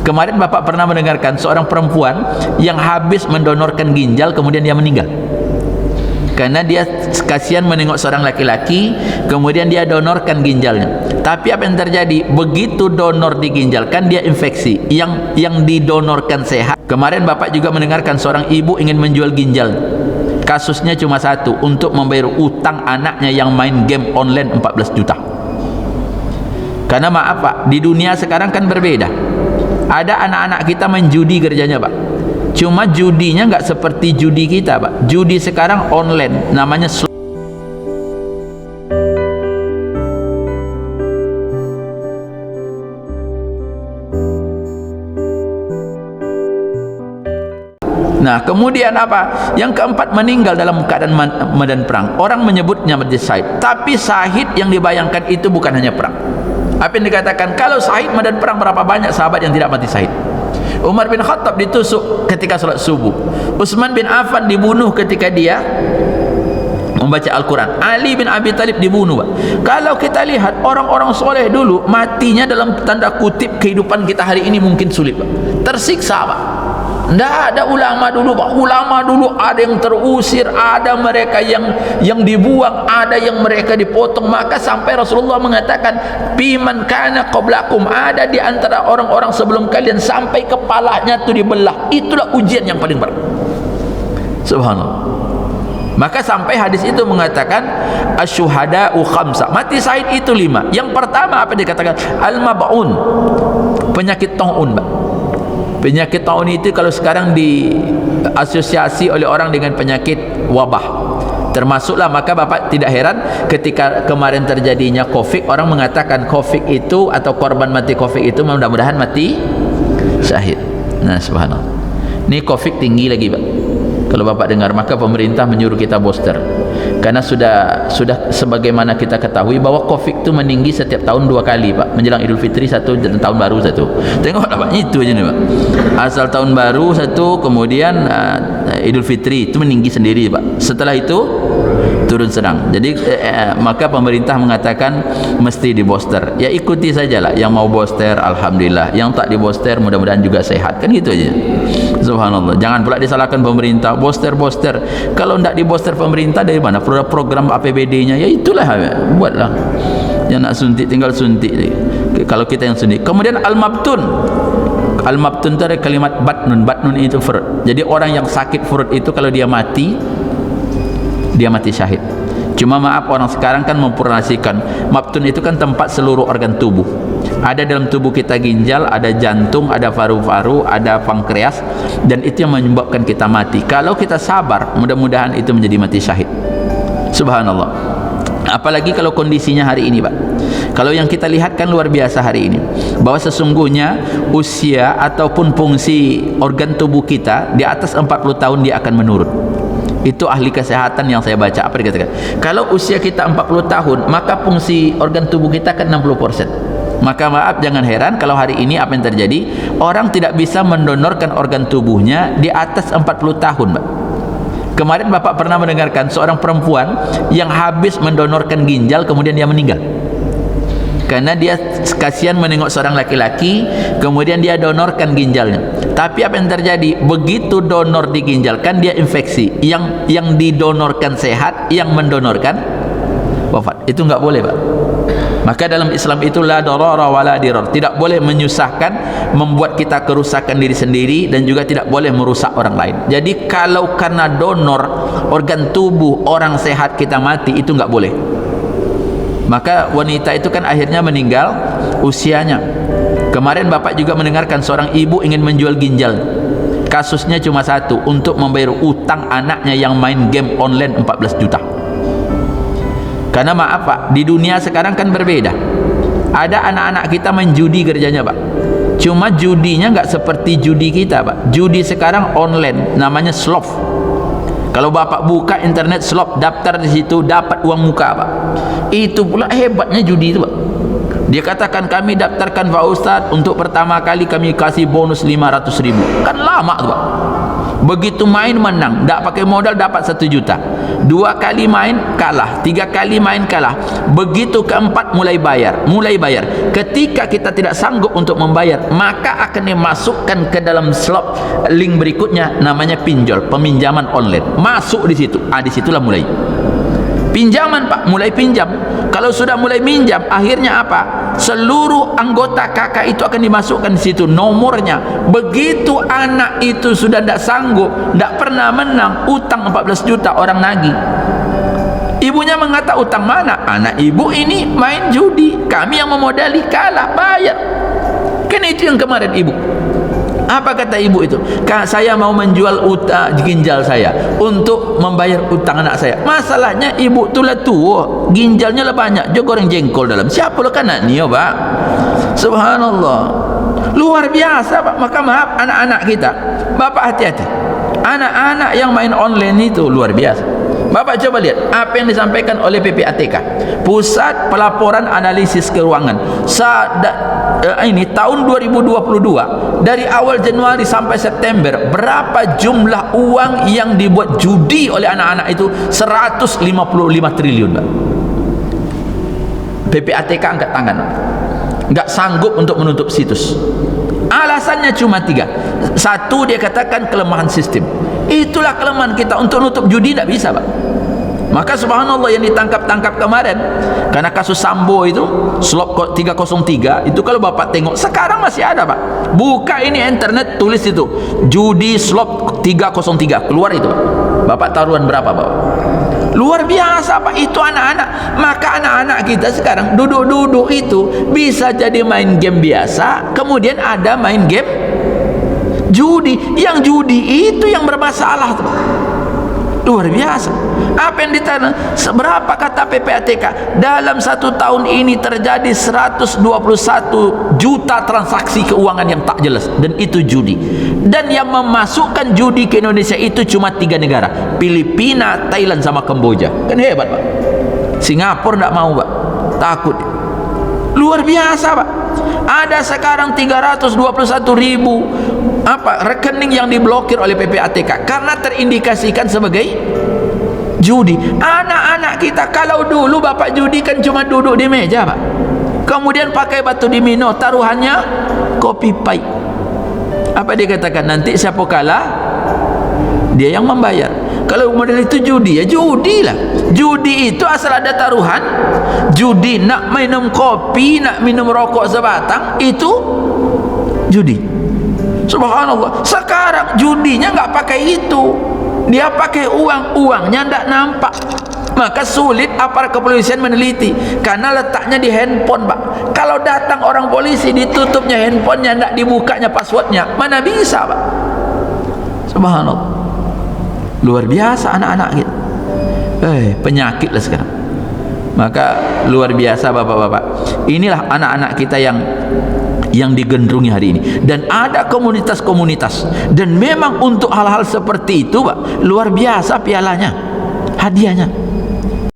Kemarin Bapak pernah mendengarkan seorang perempuan yang habis mendonorkan ginjal kemudian dia meninggal. Karena dia kasihan menengok seorang laki-laki, kemudian dia donorkan ginjalnya. Tapi apa yang terjadi? Begitu donor diginjalkan, dia infeksi. Yang didonorkan sehat. Kemarin Bapak juga mendengarkan seorang ibu ingin menjual ginjal. Kasusnya cuma satu, untuk membayar utang anaknya yang main game online 14 juta. Karena maaf Pak, di dunia sekarang kan berbeda. Ada anak-anak kita main judi kerjanya Pak. Cuma judinya nggak seperti judi kita Pak. Judi sekarang online, namanya Nah, kemudian apa? Yang keempat, meninggal dalam keadaan medan perang. Orang menyebutnya menjadi syahid. Tapi syahid yang dibayangkan itu bukan hanya perang. Apa yang dikatakan? Kalau syahid medan perang, berapa banyak sahabat yang tidak mati syahid? Umar bin Khattab ditusuk ketika salat subuh. Utsman bin Affan dibunuh ketika dia membaca Al-Quran. Ali bin Abi Thalib dibunuh Pak. Kalau kita lihat orang-orang soleh dulu, matinya dalam tanda kutip kehidupan kita hari ini mungkin sulit Pak. Tersiksa Pak. Tidak ada ulama dulu Pak. Ulama dulu ada yang terusir, ada mereka yang dibuang, ada yang mereka dipotong. Maka sampai Rasulullah mengatakan, "Biman kana qablakum," ada di antara orang-orang sebelum kalian sampai kepalanya itu dibelah. Itulah ujian yang paling berat. Subhanallah. Maka sampai hadis itu mengatakan asyuhada'u khamsa, mati syahid itu 5. Yang pertama apa dikatakan? Al-mab'un, penyakit taun Pak. Penyakit taun itu kalau sekarang diasosiasi oleh orang dengan penyakit wabah, termasuklah. Maka Bapak tidak heran ketika kemarin terjadinya COVID, orang mengatakan COVID itu atau korban mati COVID itu mudah-mudahan mati syahid. Nah subhanallah, ini COVID tinggi lagi Pak. Kalau Bapak dengar, maka pemerintah menyuruh kita booster. Karena sudah sebagaimana kita ketahui bahwa COVID itu meninggi setiap tahun 2 kali Pak. Menjelang Idul Fitri satu dan tahun baru satu. Tengoklah Pak, itu aja nih Pak. Asal tahun baru satu, kemudian Idul Fitri itu meninggi sendiri Pak. Setelah itu turun sedang. Jadi maka pemerintah mengatakan mesti di booster. Ya ikuti sajalah. Yang mau booster alhamdulillah, yang tak di booster mudah-mudahan juga sehat. Kan gitu aja. Subhanallah. Jangan pula disalahkan pemerintah, booster. Kalau tidak di booster pemerintah, dari mana program APBD-nya? Ya itulah, buatlah. Yang nak suntik tinggal suntik. Kalau kita yang suntik. Kemudian al-mabtun. Al-mabtun itu ada kalimat batnun. Batnun itu furut. Jadi orang yang sakit furut itu kalau dia mati syahid. Cuma maaf, orang sekarang kan mempornasikan. Mabtun itu kan tempat seluruh organ tubuh. Ada dalam tubuh kita ginjal, ada jantung, ada paru-paru, ada pankreas, dan itu yang menyebabkan kita mati. Kalau kita sabar, mudah-mudahan itu menjadi mati syahid. Subhanallah. Apalagi kalau kondisinya hari ini Pak. Kalau yang kita lihat kan luar biasa hari ini, bahwa sesungguhnya usia ataupun fungsi organ tubuh kita di atas 40 tahun dia akan menurun. Itu ahli kesehatan yang saya baca. Apa dikatakan? Kalau usia kita 40 tahun, maka fungsi organ tubuh kita kan 60%. Maka maaf, jangan heran kalau hari ini apa yang terjadi, orang tidak bisa mendonorkan organ tubuhnya di atas 40 tahun Pak. Kemarin Bapak pernah mendengarkan seorang perempuan yang habis mendonorkan ginjal kemudian dia meninggal. Karena dia kasihan menengok seorang laki-laki, kemudian dia donorkan ginjalnya. Tapi apa yang terjadi? Begitu donor diginjalkan, dia infeksi. Yang didonorkan sehat, yang mendonorkan wafat. Itu nggak boleh Pak. Maka dalam Islam itu la darara wala dirar. Tidak boleh menyusahkan, membuat kita kerusakan diri sendiri, dan juga tidak boleh merusak orang lain. Jadi kalau karena donor organ tubuh orang sehat kita mati, itu nggak boleh. Maka wanita itu kan akhirnya meninggal usianya. Kemarin Bapak juga mendengarkan seorang ibu ingin menjual ginjal. Kasusnya cuma satu, untuk membayar utang anaknya yang main game online 14 juta. Karena maaf Pak, di dunia sekarang kan berbeda. Ada anak-anak kita main judi kerjanya Pak. Cuma judinya nggak seperti judi kita Pak. Judi sekarang online, namanya slot. Kalau Bapak buka internet slot, daftar di situ, dapat uang muka Pak. Itu pula hebatnya judi itu Pak. Dia katakan, kami daftarkan Pak Ustaz, untuk pertama kali kami kasih bonus 500.000. Kan lama tu Pak. Begitu main menang, tak pakai modal dapat 1 juta. 2 kali main kalah, 3 kali main kalah. Begitu keempat mulai bayar. Ketika kita tidak sanggup untuk membayar, maka akan dimasukkan ke dalam slot link berikutnya, namanya pinjol, peminjaman online. Masuk di situ. Di situlah mulai pinjaman Pak, mulai pinjam. Kalau sudah mulai minjam, akhirnya apa? Seluruh anggota kakak itu akan dimasukkan di situ nomornya. Begitu anak itu sudah tidak sanggup, tidak pernah menang, utang 14 juta orang nagih. Ibunya mengata, utang mana? Anak ibu ini main judi, kami yang memodali, kalah, bayar. Kan itu yang kemarin ibu. Apa kata ibu itu? Saya mau menjual ginjal saya untuk membayar utang anak saya. Masalahnya ibu tu lah tua, ginjalnya lah banyak, juga goreng jengkol dalam. Siapa lah kan anak ni, Pak? Subhanallah. Luar biasa, Pak. Maka maaf anak-anak kita, Bapak hati-hati. Anak-anak yang main online itu luar biasa. Bapak coba lihat apa yang disampaikan oleh PPATK, Pusat Pelaporan Analisis Keuangan. Ini tahun 2022, dari awal Januari sampai September, berapa jumlah uang yang dibuat judi oleh anak-anak itu? 155 triliun, Pak. PPATK angkat tangan, nggak sanggup untuk menutup situs. Alasannya cuma 3. 1, dia katakan kelemahan sistem. Itulah kelemahan kita, untuk nutup judi tidak bisa, Pak. Maka subhanallah, yang ditangkap-tangkap kemarin karena kasus Sambo itu, slot 303 itu, kalau Bapak tengok sekarang masih ada, Pak. Buka ini internet, tulis itu judi slot 303, keluar itu, Pak. Bapak taruhan berapa, Pak? Luar biasa, Pak. Itu anak-anak. Maka anak-anak kita sekarang duduk-duduk itu bisa jadi main game biasa, kemudian ada main game judi. Yang judi itu yang bermasalah, Pak. Luar biasa. Apa yang ditanya? Seberapa kata PPATK? Dalam 1 tahun ini terjadi 121 juta transaksi keuangan yang tak jelas, dan itu judi. Dan yang memasukkan judi ke Indonesia itu cuma 3 negara, Filipina, Thailand sama Kamboja. Kan hebat, Pak. Singapura tidak mau, Pak. Takut. Luar biasa, Pak. Ada sekarang 321.000 rekening yang diblokir oleh PPATK karena terindikasikan sebagai judi. Anak-anak kita, kalau dulu Bapak judi kan cuma duduk di meja, Pak, kemudian pakai batu dimino, taruhannya kopi pahit. Apa dia katakan? Nanti siapa kalah, dia yang membayar. Kalau model itu judi, ya judi lah. Judi itu asal ada taruhan. Judi nak minum kopi, nak minum rokok sebatang, itu judi. Subhanallah. Sekarang judinya nggak pakai itu, dia pakai uangnya tidak nampak. Maka sulit aparat kepolisian meneliti karena letaknya di handphone, Pak. Kalau datang orang polisi, ditutupnya handphonenya, tidak dibukanya passwordnya, mana bisa, Pak? Subhanallah. Luar biasa anak-anak kita. Penyakit lah sekarang. Maka luar biasa, Bapak-bapak. Inilah anak-anak kita yang digandrungi hari ini. Dan ada komunitas-komunitas, dan memang untuk hal-hal seperti itu, Pak, luar biasa pialanya, hadiahnya.